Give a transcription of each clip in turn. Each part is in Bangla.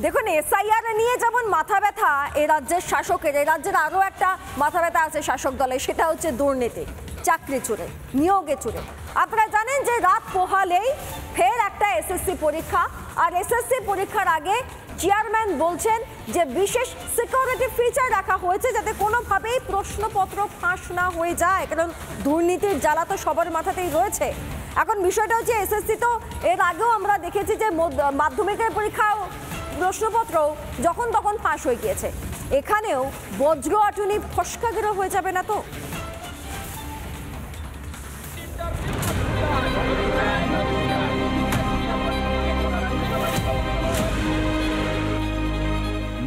দেখুন, এসআইআর নিয়ে যেমন মাথা ব্যথা এই রাজ্যের শাসকের, এই রাজ্যের আরও একটা মাথা ব্যথা আছে শাসক দলের, সেটা হচ্ছে দুর্নীতি, চাকরি চুরে, নিয়োগে চুরে। আপনারা জানেন যে রাত পোহালেই ফের একটা এসএসসি পরীক্ষা, আর এসএসসি পরীক্ষার আগে চেয়ারম্যান বলছেন যে বিশেষ সিকিউরিটি ফিচার রাখা হয়েছে যাতে কোনোভাবেই প্রশ্নপত্র ফাঁস না হয়ে যায়, কারণ দুর্নীতির জ্বালা তো সবার মাথাতেই রয়েছে। এখন বিষয়টা হচ্ছে এসএসসি তো এর আগেও আমরা দেখেছি যে মাধ্যমিকের পরীক্ষাও প্রশ্নপত্র যখন তখন ফাঁস হয়ে গিয়েছে, এখানেও বজ্র আটুনি ফসকাগিরো হয়ে যাবে না তো?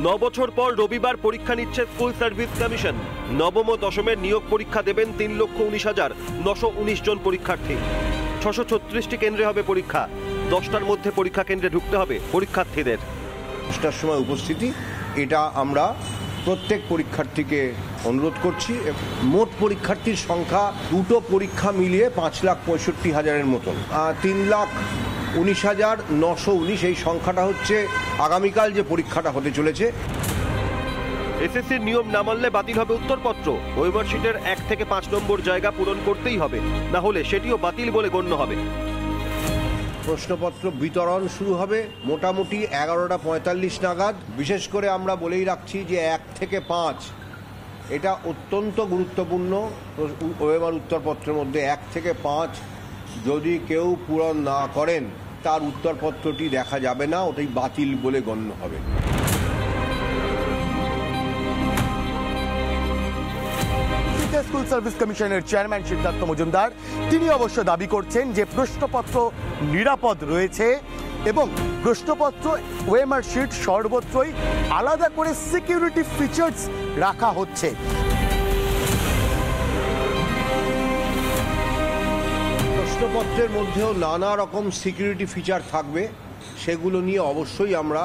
9 বছর পর রবিবার পরীক্ষা নিচ্ছে স্কুল সার্ভিস কমিশন। নবম ও দশমের নিয়োগ পরীক্ষা দেবেন 3,19,919 জন পরীক্ষার্থী। 636টি কেন্দ্রে হবে পরীক্ষা। 10টার মধ্যে পরীক্ষা কেন্দ্রে ঢুকতে হবে পরীক্ষার্থীদের। 10টার সময় উপস্থিতি, এটা আমরা প্রত্যেক পরীক্ষার্থীকে অনুরোধ করছি। মোট পরীক্ষার্থীর সংখ্যা দুটো পরীক্ষা মিলিয়ে 5,65,000-এর মতন। 3,19,919 এই সংখ্যাটা হচ্ছে আগামীকাল যে পরীক্ষাটা হতে চলেছে। এসএসসির নিয়ম না মানলে বাতিল হবে উত্তরপত্র। ওয়েমার শিটের 1 থেকে 5 নম্বর জায়গা পূরণ করতেই হবে, না হলে সেটিও বাতিল বলে গণ্য হবে। প্রশ্নপত্র বিতরণ শুরু হবে মোটামুটি 11টা 45 নাগাদ। বিশেষ করে আমরা বলেই রাখছি যে 1 থেকে 5 এটা অত্যন্ত গুরুত্বপূর্ণ। ওয়েমার উত্তরপত্রের মধ্যে 1 থেকে 5 যদি কেউ পূরণ না করেন তার উত্তরপত্রটি দেখা যাবে না, ওটাই বাতিল বলে গণ্য হবে। স্কুল সার্ভিস কমিশনের চেয়ারম্যান সিদ্ধার্থ মজুমদার তিনি অবশ্য দাবি করছেন যে প্রশ্নপত্র নিরাপদ রয়েছে এবং প্রশ্নপত্র ওয়েমার শিট সর্বত্রই আলাদা করে সিকিউরিটি ফিচার্স রাখা হচ্ছে। প্রশ্নপত্রের মধ্যেও নানা রকম সিকিউরিটি ফিচার থাকবে, সেগুলো নিয়ে অবশ্যই আমরা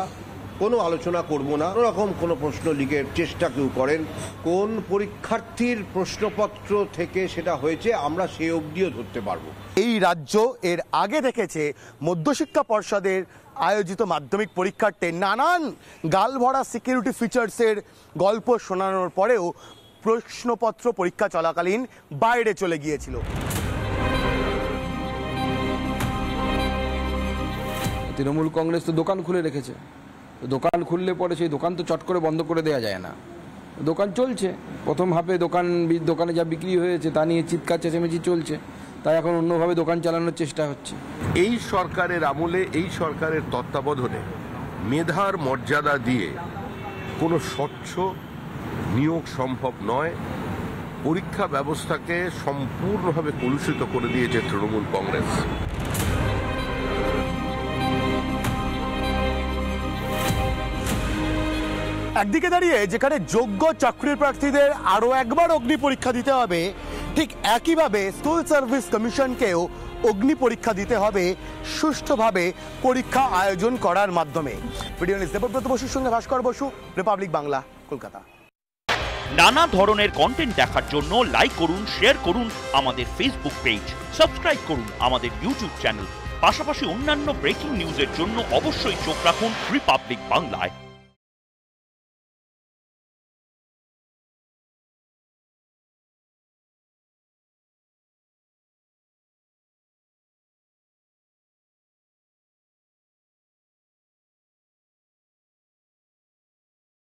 কোনো আলোচনা করব না। রকম কোনো প্রশ্ন লিখে চেষ্টা কেউ করেন, কোন পরীক্ষার্থীর প্রশ্নপত্র থেকে সেটা হয়েছে আমরা সেই অবধিও ধরতে পারবো। এই রাজ্য এর আগে দেখেছে মধ্যশিক্ষা পর্ষদের আয়োজিত মাধ্যমিক পরীক্ষার্থে নানান গালভরা সিকিউরিটি ফিচার্সের গল্প শোনানোর পরেও প্রশ্নপত্র পরীক্ষা চলাকালীন বাইরে চলে গিয়েছিল। তৃণমূল কংগ্রেস তো দোকান খুলে রেখেছে, দোকান খুললে পরে সেই দোকান তো চট করে বন্ধ করে দেওয়া যায় না। দোকান চলছে, প্রথম হাফে দোকানে যা বিক্রি হয়েছে তা নিয়ে চিৎকার চেঁচামেচি চলছে, তাই এখন অন্যভাবে দোকান চালানোর চেষ্টা হচ্ছে। এই সরকারের আমলে, এই সরকারের তত্ত্বাবধানে মেধার মর্যাদা দিয়ে কোনো স্বচ্ছ নিয়োগ সম্ভব নয়। পরীক্ষা ব্যবস্থাকে সম্পূর্ণভাবে কলুষিত করে দিয়েছে তৃণমূল কংগ্রেস। একদিকে দাঁড়িয়ে যেখানে যোগ্য চাকরির প্রার্থীদের আরও একবার অগ্নি পরীক্ষা দিতে হবে, ঠিক একইভাবে স্কুল সার্ভিস কমিশনকেও অগ্নি পরীক্ষা দিতে হবে সুষ্ঠুভাবে পরীক্ষা আয়োজন করার মাধ্যমে। ভিডিও নিউজ দেবব্রত বসুর সঙ্গে ভাস্কর বসু, রিপাবলিক বাংলা, কলকাতা। নানা ধরনের কন্টেন্ট দেখার জন্য লাইক করুন, শেয়ার করুন আমাদের ফেসবুক পেজ, সাবস্ক্রাইব করুন আমাদের ইউটিউব চ্যানেল। পাশাপাশি অন্যান্য ব্রেকিং নিউজের জন্য অবশ্যই চোখ রাখুন রিপাবলিক বাংলায়।